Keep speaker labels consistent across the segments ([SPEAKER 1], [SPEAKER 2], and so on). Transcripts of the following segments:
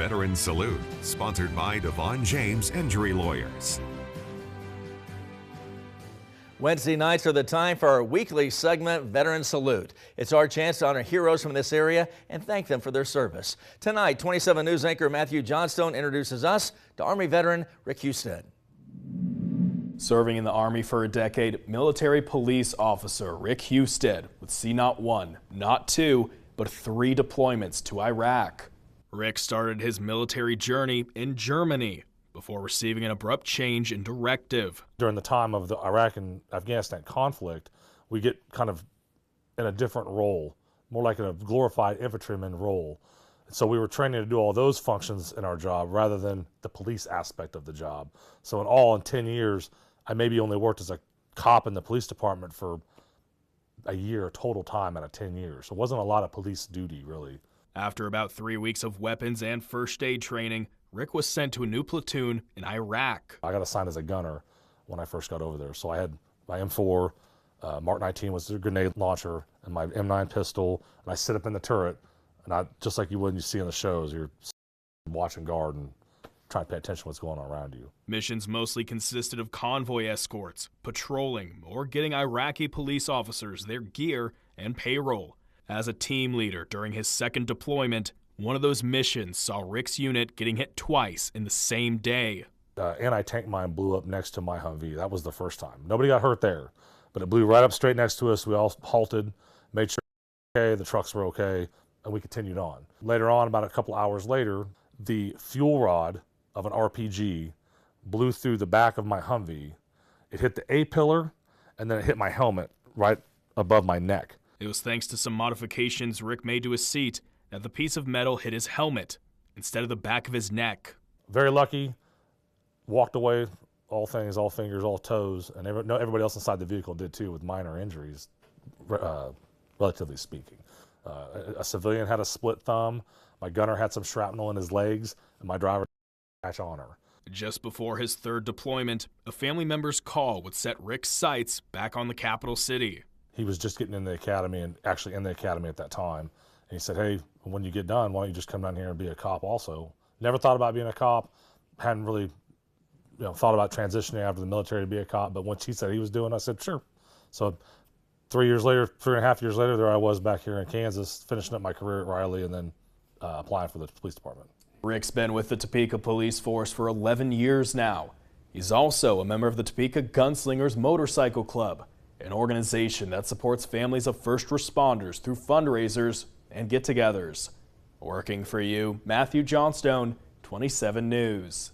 [SPEAKER 1] Veteran Salute, sponsored by Devon James Injury Lawyers.
[SPEAKER 2] Wednesday nights are the time for our weekly segment, Veteran Salute. It's our chance to honor heroes from this area and thank them for their service. Tonight, 27 News anchor Matthew Johnstone introduces us to Army veteran Rick Husted.
[SPEAKER 3] Serving in the Army for a decade, military police officer Rick Husted would see not one, not two, but 3 deployments to Iraq. Rick started his military journey in Germany before receiving an abrupt change in directive.
[SPEAKER 4] During the time of the Iraq and Afghanistan conflict, we get kind of in a different role, more like a glorified infantryman role. So we were training to do all those functions in our job rather than the police aspect of the job. So in 10 years, I maybe only worked as a cop in the police department for a year total time out of 10 years. So it wasn't a lot of police duty, really.
[SPEAKER 3] After about 3 weeks of weapons and first aid training, Rick was sent to a new platoon in Iraq.
[SPEAKER 4] I got assigned as a gunner when I first got over there. So I had my M4, Mark 19 was the grenade launcher, and my M9 pistol, and I sit up in the turret, and just like you would when you see in the shows, you're watching guard and trying to pay attention to what's going on around you.
[SPEAKER 3] Missions mostly consisted of convoy escorts, patrolling, or getting Iraqi police officers their gear and payroll. As a team leader during his second deployment, one of those missions saw Rick's unit getting hit twice in the same day.
[SPEAKER 4] Anti-tank mine blew up next to my Humvee. That was the first time. Nobody got hurt there, but it blew right up straight next to us. We all halted, made sure okay, the trucks were okay, and we continued on. Later on, about a couple hours later, the fuel rod of an RPG blew through the back of my Humvee. It hit the A-pillar, and then it hit my helmet right above my neck.
[SPEAKER 3] It was thanks to some modifications Rick made to his seat that the piece of metal hit his helmet instead of the back of his neck.
[SPEAKER 4] Very lucky, walked away, all things, all fingers, all toes, and everybody else inside the vehicle did too with minor injuries, relatively speaking. A civilian had a split thumb, my gunner had some shrapnel in his legs, and my driver patch on her.
[SPEAKER 3] Just before his third deployment, a family member's call would set Rick's sights back on the capital city.
[SPEAKER 4] He was just getting in the academy and actually in the academy at that time. And he said, hey, when you get done, why don't you just come down here and be a cop also? Never thought about being a cop, hadn't really thought about transitioning after the military to be a cop, but once he said he was doing it, I said, sure. So 3.5 years later, there I was back here in Kansas, finishing up my career at Riley and then applying for the police department.
[SPEAKER 3] Rick's been with the Topeka Police Force for 11 years now. He's also a member of the Topeka Gunslingers Motorcycle Club, an organization that supports families of first responders through fundraisers and get-togethers. Working for you, Matthew Johnstone, 27 News.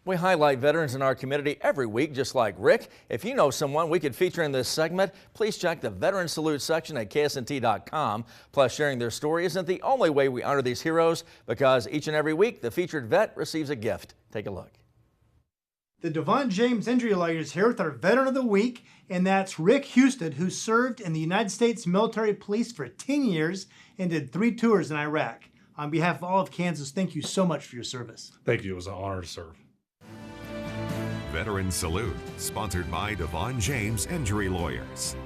[SPEAKER 2] We highlight veterans in our community every week, just like Rick. If you know someone we could feature in this segment, please check the Veteran Salute section at KSNT.com. Plus, sharing their story isn't the only way we honor these heroes, because each and every week, the featured vet receives a gift. Take a look.
[SPEAKER 5] The Devon James Injury Lawyers here with our Veteran of the Week, and that's Rick Husted, who served in the United States Military Police for 10 years and did 3 tours in Iraq. On behalf of all of Kansas, thank you so much for your service.
[SPEAKER 4] Thank you. It was an honor to serve.
[SPEAKER 1] Veteran Salute, sponsored by Devon James Injury Lawyers.